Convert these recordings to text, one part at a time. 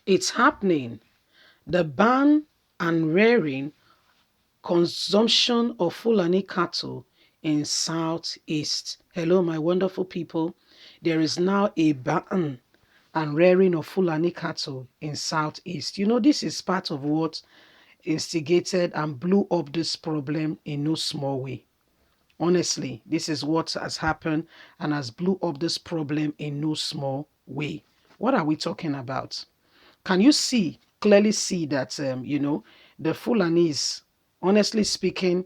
It's happening. The ban and rearing consumption of Fulani cattle in Southeast. Hello, my wonderful people. There is now a ban and rearing of Fulani cattle in Southeast. You know, this is part of what instigated and blew up this problem in no small way. Honestly, this is what has happened and has blew up this problem in no small way. What are we talking about? Can you clearly see that, the Fulanis, honestly speaking,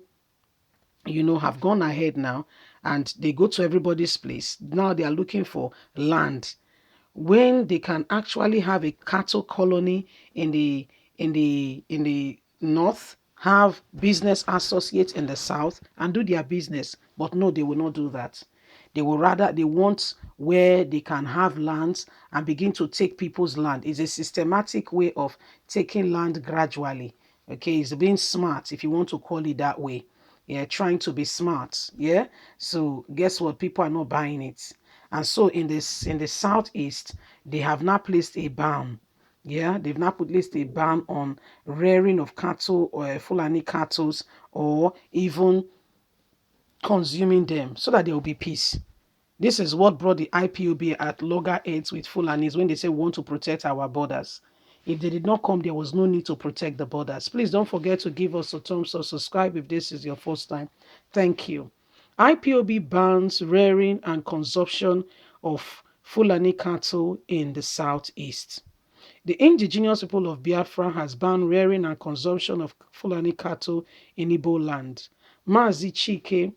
have gone ahead now and they go to everybody's place. Now they are looking for land when they can actually have a cattle colony in the north, have business associates in the south and do their business. But no, they will not do that. They want where they can have lands and begin to take people's land. It's a systematic way of taking land gradually. Okay, it's being smart, if you want to call it that way. Yeah, trying to be smart. Yeah. So guess what? People are not buying it. And so in the southeast, they have now placed a ban. Yeah, they've now placed a ban on rearing of cattle or Fulani cattle or even consuming them so that there will be peace. This is what brought the IPOB at loggerheads with Fulanis when they say we want to protect our borders. If they did not come, there was no need to protect the borders. Please don't forget to give us a thumbs up, subscribe if this is your first time. Thank you. IPOB bans rearing and consumption of Fulani cattle in the southeast. The indigenous people of Biafra has banned rearing and consumption of Fulani cattle in Igbo land. Mazi Chike,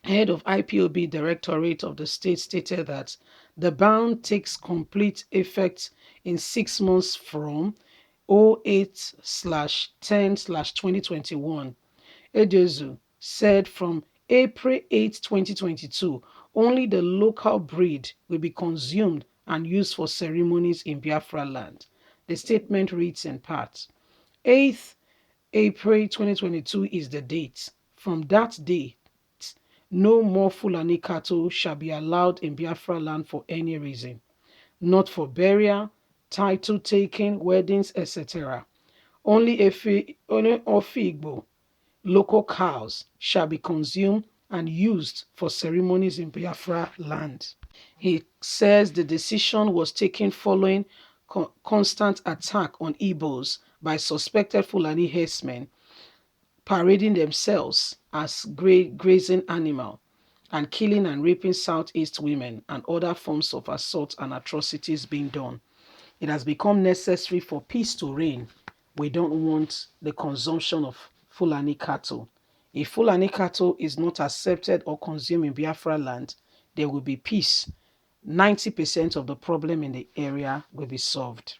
head of IPOB Directorate of the state, stated that the ban takes complete effect in 6 months from 08/10/2021. Edezu said from April 8, 2022, only the local breed will be consumed and used for ceremonies in Biafra land. The statement reads in part, 8th April 2022 is the date. From that day, no more Fulani cattle shall be allowed in Biafra land for any reason, not for burial, title taking, weddings, etc. Only Ofigbo local cows shall be consumed and used for ceremonies in Biafra land. He says the decision was taken following constant attack on Igbos by suspected Fulani herdsmen parading themselves as grazing animal and killing and raping Southeast women and other forms of assault and atrocities being done. It has become necessary for peace to reign. We don't want the consumption of Fulani cattle. If Fulani cattle is not accepted or consumed in Biafra land, there will be peace. 90% of the problem in the area will be solved.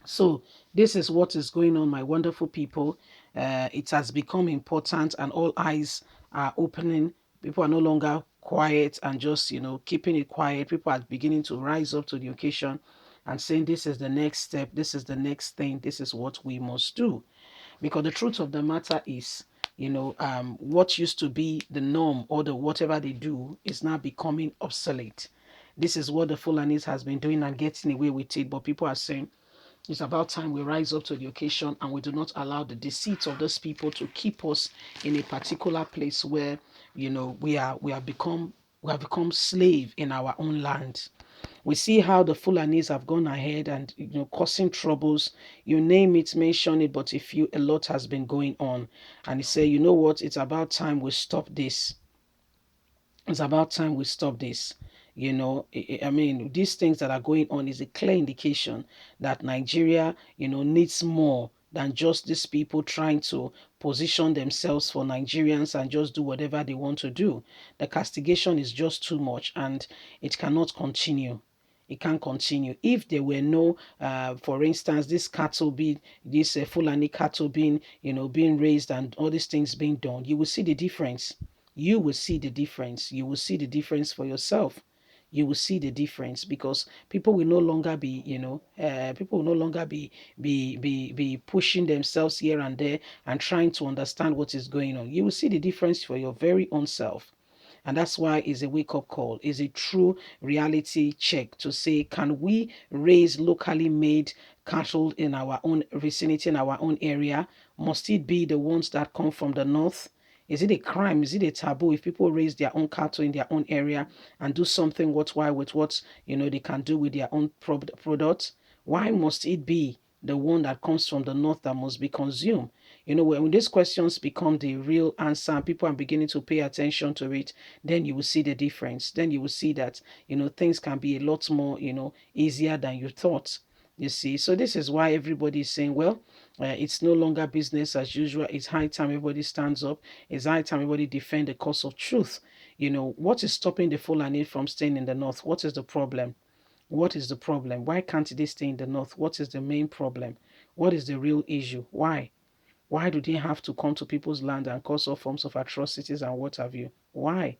So this is what is going on, my wonderful people. It has become important and all eyes are opening. People are no longer quiet and just, keeping it quiet. People are beginning to rise up to the occasion and saying this is the next step, this is the next thing, this is what we must do. Because the truth of the matter is, what used to be the norm or the whatever they do is now becoming obsolete. This is what the Fulanis has been doing and getting away with it. But people are saying, it's about time we rise up to the occasion and we do not allow the deceit of those people to keep us in a particular place where, we have become slave in our own land. We see how the Fulanis have gone ahead and, causing troubles. You name it, mention it, but a lot has been going on. And he say, you know what, it's about time we stop this. It's about time we stop this. I mean, these things that are going on is a clear indication that Nigeria, needs more than just these people trying to position themselves for Nigerians and just do whatever they want to do. The castigation is just too much and it cannot continue. It can't continue. If there were no, for instance, this Fulani cattle being raised and all these things being done, you will see the difference. You will see the difference. You will see the difference for yourself. You will see the difference because people will no longer be, people will no longer be pushing themselves here and there and trying to understand what is going on. You will see the difference for your very own self. And that's why it's a wake-up call. It's a true reality check to say, can we raise locally made cattle in our own vicinity, in our own area? Must it be the ones that come from the north? Is it a crime? Is it a taboo if people raise their own cattle in their own area and do something worthwhile with what they can do with their own products? Why must it be the one that comes from the north that must be consumed? When these questions become the real answer and people are beginning to pay attention to it, then you will see the difference. Then you will see that, things can be a lot more, easier than you thought. You see, so this is why everybody is saying, well, it's no longer business as usual. It's high time everybody stands up. It's high time everybody defend the cause of truth. What is stopping the Fulani from staying in the north? What is the problem? What is the problem? Why can't they stay in the north? What is the main problem? What is the real issue? Why? Why do they have to come to people's land and cause all forms of atrocities and what have you? Why?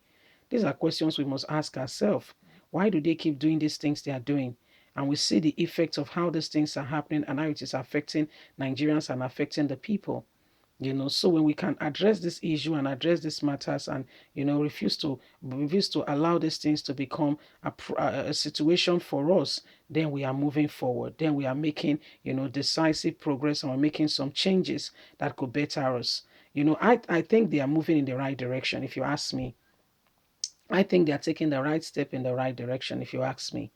These are questions we must ask ourselves. Why do they keep doing these things they are doing? And we see the effects of how these things are happening and how it is affecting Nigerians and affecting the people. So when we can address this issue and address these matters and refuse to allow these things to become a situation for us, then we are moving forward. Then we are making decisive progress and we're making some changes that could better us. I think they are moving in the right direction, if you ask me. I think they are taking the right step in the right direction, if you ask me.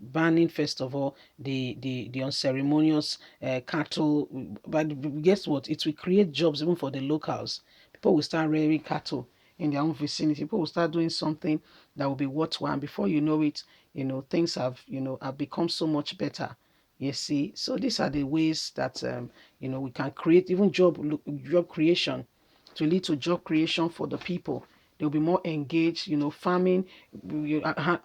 Banning first of all the unceremonious cattle, but guess what? It will create jobs even for the locals. People will start rearing cattle in their own vicinity. People will start doing something that will be worthwhile. And before you know it, things have become so much better. You see, so these are the ways that we can create even job creation to lead to job creation for the people. They'll be more engaged. Farming,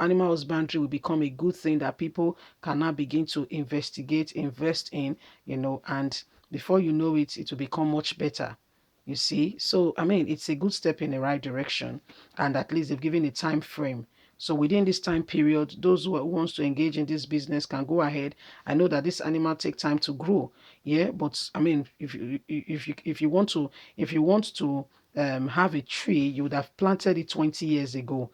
animal husbandry will become a good thing that people can now begin to investigate, invest in, and before you know it, it will become much better. You see, so I mean, it's a good step in the right direction, and at least they've given a time frame. So within this time period, those who wants to engage in this business can go ahead. I know that this animal take time to grow, yeah, but I mean, if you want to have a tree, you would have planted it 20 years ago,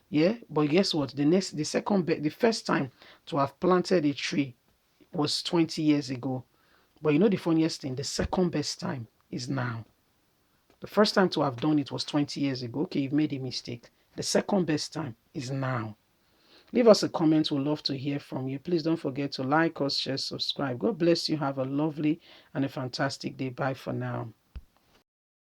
yeah. But guess what? The first time to have planted a tree was 20 years ago. But the funniest thing, the second best time is now. The first time to have done it was 20 years ago. Okay, you've made a mistake. The second best time is now. Leave us a comment. We'd love to hear from you. Please don't forget to like us, share, subscribe. God bless you. Have a lovely and a fantastic day. Bye for now.